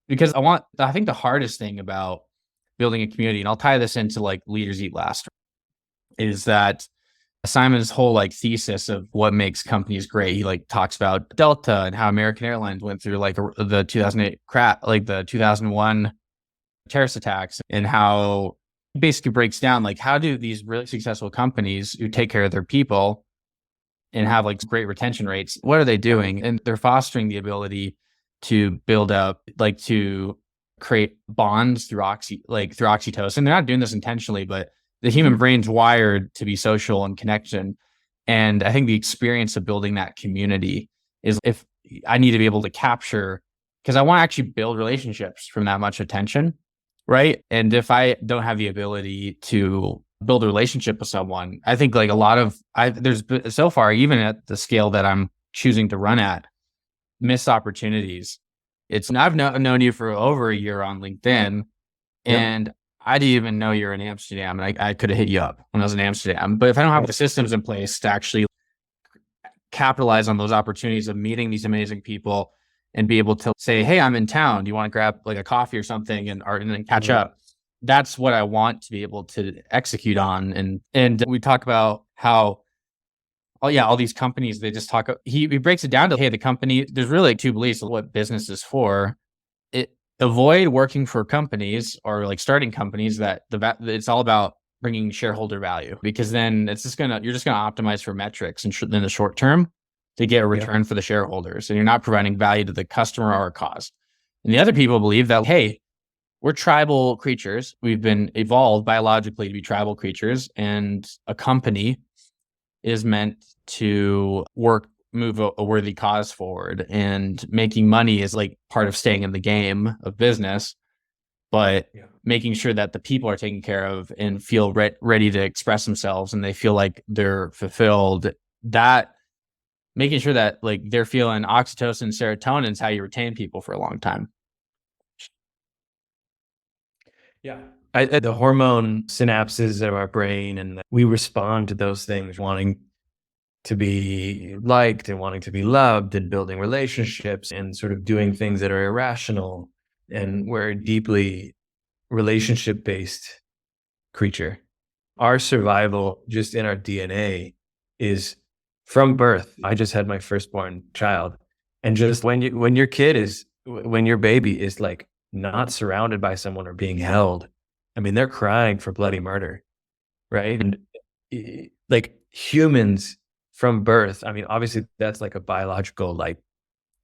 because I think the hardest thing about building a community, and I'll tie this into like leaders eat last, is that Simon's whole like thesis of what makes companies great. He like talks about Delta and how American Airlines went through like the 2008 crash, like the 2001 terrorist attacks, and how it basically breaks down like how do these really successful companies who take care of their people and have like great retention rates, what are they doing? And they're fostering the ability to build up, like to create bonds through through oxytocin. They're not doing this intentionally, but the human brain's wired to be social and connection. And I think the experience of building that community is, if I need to be able to capture, because I want to actually build relationships from that much attention, right? And if I don't have the ability to build a relationship with someone, I think like there's so far, even at the scale that I'm choosing to run at, missed opportunities. I've known you for over a year on LinkedIn, and I didn't even know you're in Amsterdam, and I could have hit you up when I was in Amsterdam. But if I don't have the systems in place to actually capitalize on those opportunities of meeting these amazing people and be able to say, hey, I'm in town, do you want to grab like a coffee or something and then catch up? That's what I want to be able to execute on. And we talk about how, all these companies, they just talk, he breaks it down to, hey, the company, there's really two beliefs of what business is for. Avoid working for companies or like starting companies that it's all about bringing shareholder value, because then you're just gonna optimize for metrics in the short term to get a return for the shareholders, and you're not providing value to the customer or a cause. And the other people believe that, hey, we're tribal creatures. We've been evolved biologically to be tribal creatures, and a company is meant to move a worthy cause forward, and making money is like part of staying in the game of business, but making sure that the people are taken care of and feel ready to express themselves, and they feel like they're fulfilled, that making sure that like they're feeling oxytocin, serotonin is how you retain people for a long time. The hormone synapses of our brain, and we respond to those things, wanting to be liked and wanting to be loved and building relationships and sort of doing things that are irrational. And we're a deeply relationship-based creature. Our survival just in our DNA is from birth. I just had my firstborn child. And just when your baby is like not surrounded by someone or being held, I mean, they're crying for bloody murder, right? And like humans from birth, I mean, obviously that's like a biological, like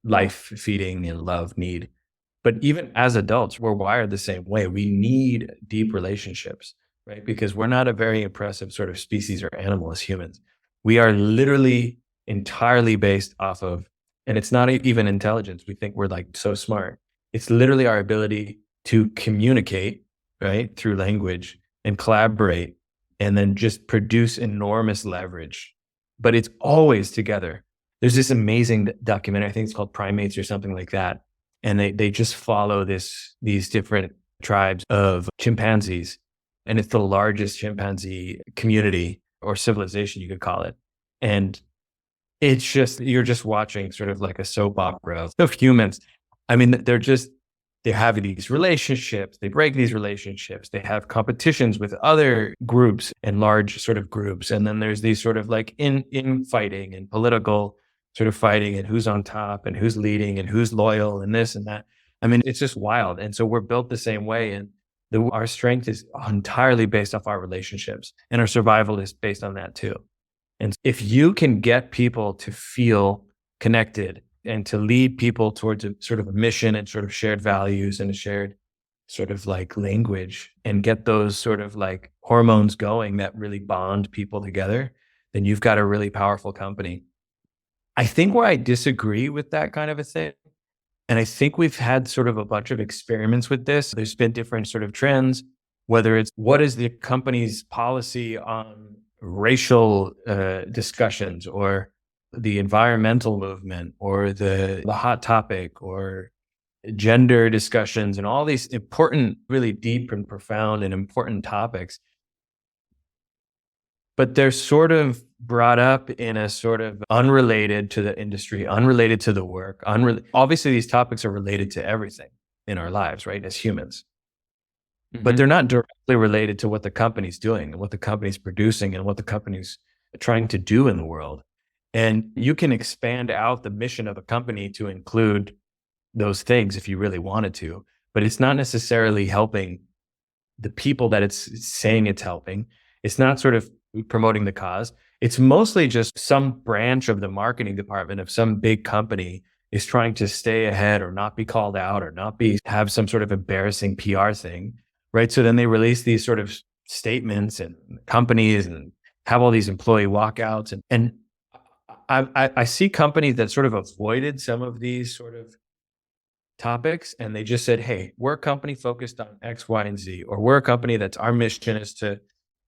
life feeding and love need. But even as adults, we're wired the same way. We need deep relationships, right? Because we're not a very impressive sort of species or animal as humans. We are literally entirely based off of, and it's not even intelligence. We think we're like so smart. It's literally our ability to communicate, right, through language and collaborate, and then just produce enormous leverage. But it's always together. There's this amazing documentary, I think it's called Primates or something like that. And they just follow these different tribes of chimpanzees. And it's the largest chimpanzee community or civilization, you could call it. And it's just, you're just watching sort of like a soap opera of humans. I mean, they have these relationships, they break these relationships, they have competitions with other groups and large sort of groups. And then there's these sort of like in fighting and political sort of fighting, and who's on top and who's leading and who's loyal and this and that. I mean, it's just wild. And so we're built the same way. And our strength is entirely based off our relationships, and our survival is based on that too. And if you can get people to feel connected and to lead people towards a sort of a mission and sort of shared values and a shared sort of like language, and get those sort of like hormones going that really bond people together, then you've got a really powerful company. I think where I disagree with that kind of a thing, and I think we've had sort of a bunch of experiments with this. There's been different sort of trends, whether it's what is the company's policy on racial discussions, or the environmental movement, or the hot topic, or gender discussions, and all these important, really deep and profound and important topics. But they're sort of brought up in a sort of unrelated to the industry, unrelated to the work. Obviously, these topics are related to everything, in our lives, right? As humans. Mm-hmm. But they're not directly related to what the company's doing and what the company's producing and what the company's trying to do in the world. And you can expand out the mission of a company to include those things if you really wanted to, but it's not necessarily helping the people that it's saying it's helping. It's not sort of promoting the cause. It's mostly just some branch of the marketing department of some big company is trying to stay ahead or not be called out or not have some sort of embarrassing PR thing, right? So then they release these sort of statements and companies and have all these employee walkouts. And I see companies that sort of avoided some of these sort of topics and they just said, hey, we're a company focused on X, Y, and Z, or we're a company that's our mission is to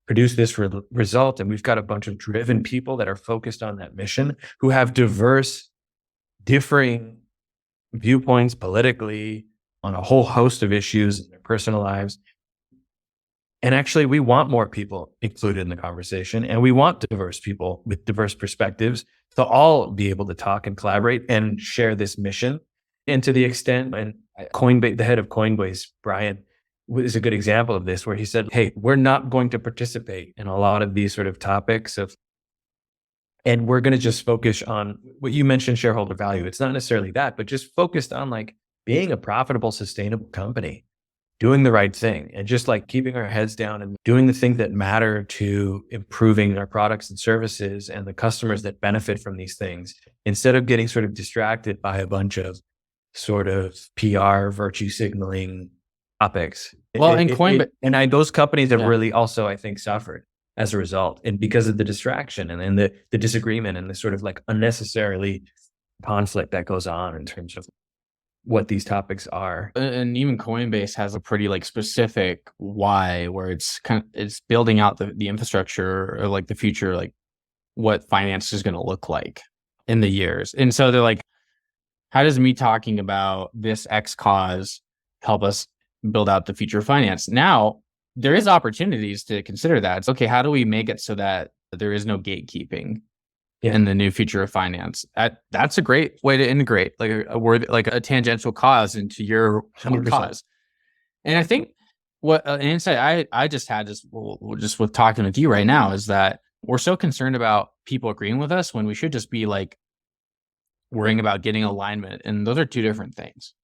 produce this result. And we've got a bunch of driven people that are focused on that mission who have diverse, differing viewpoints politically on a whole host of issues in their personal lives. And actually, we want more people included in the conversation, and we want diverse people with diverse perspectives to all be able to talk and collaborate and share this mission. And to the extent, and Coinbase, the head of Coinbase, Brian, is a good example of this, where he said, hey, we're not going to participate in a lot of these sort of topics and we're going to just focus on what you mentioned, shareholder value. It's not necessarily that, but just focused on like being a profitable, sustainable company, doing the right thing, and just like keeping our heads down and doing the things that matter to improving our products and services and the customers that benefit from these things, instead of getting sort of distracted by a bunch of sort of PR virtue signaling topics. Well, and Coinbase, those companies have really also, I think, suffered as a result, and because of the distraction and then the disagreement and the sort of like unnecessarily conflict that goes on in terms of what these topics are. And even Coinbase has a pretty like specific why, where it's building out the infrastructure or like the future, like what finance is going to look like in the years. And so they're like, how does me talking about this X cause help us build out the future of finance? Now, there is opportunities to consider that. It's okay, how do we make it so that there is no gatekeeping in the new future of finance? That's a great way to integrate like a word, like a tangential cause into your 100%. Cause. And I think what an insight I just had just with talking with you right now is that we're so concerned about people agreeing with us when we should just be like worrying about getting alignment. And those are two different things.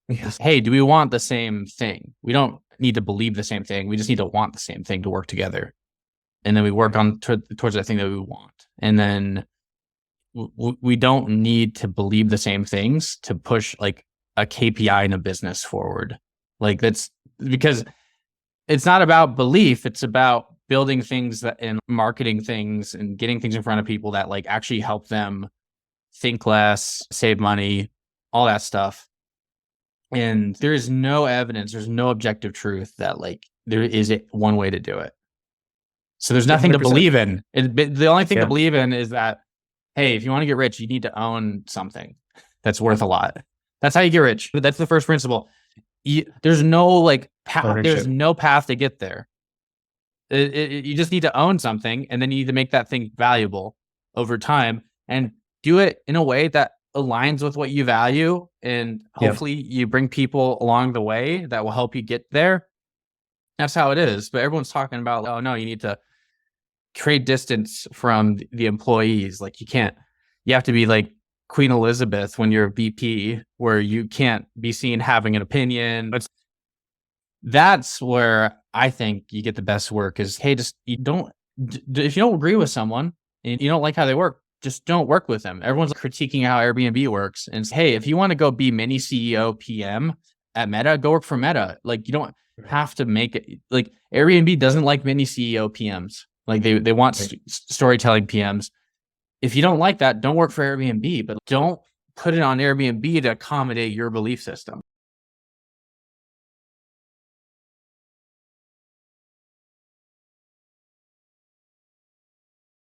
Yes. Hey, do we want the same thing? We don't need to believe the same thing. We just need to want the same thing to work together. And then we work on towards that thing that we want. And then we don't need to believe the same things to push like a KPI in a business forward. Like that's because it's not about belief. It's about building things and marketing things and getting things in front of people that like actually help them think less, save money, all that stuff. And there is no evidence, there's no objective truth that like there is one way to do it. So there's nothing 100%. To believe in. The only thing to believe in is that, hey, if you want to get rich, you need to own something that's worth a lot. That's how you get rich. That's the first principle. There's no like path. There's no path to get there. You just need to own something, and then you need to make that thing valuable over time and do it in a way that aligns with what you value, and hopefully you bring people along the way that will help you get there. That's how it is. But everyone's talking about, oh no, you need to create distance from the employees. Like you have to be like Queen Elizabeth when you're a VP, where you can't be seen having an opinion. But that's where I think you get the best work is, hey, if you don't agree with someone and you don't like how they work, just don't work with them. Everyone's critiquing how Airbnb works. And hey, if you want to go be mini CEO PM at Meta, go work for Meta. Like you don't have to make it like Airbnb doesn't like mini CEO PMs. Like they want storytelling PMs. If you don't like that, don't work for Airbnb, but don't put it on Airbnb to accommodate your belief system.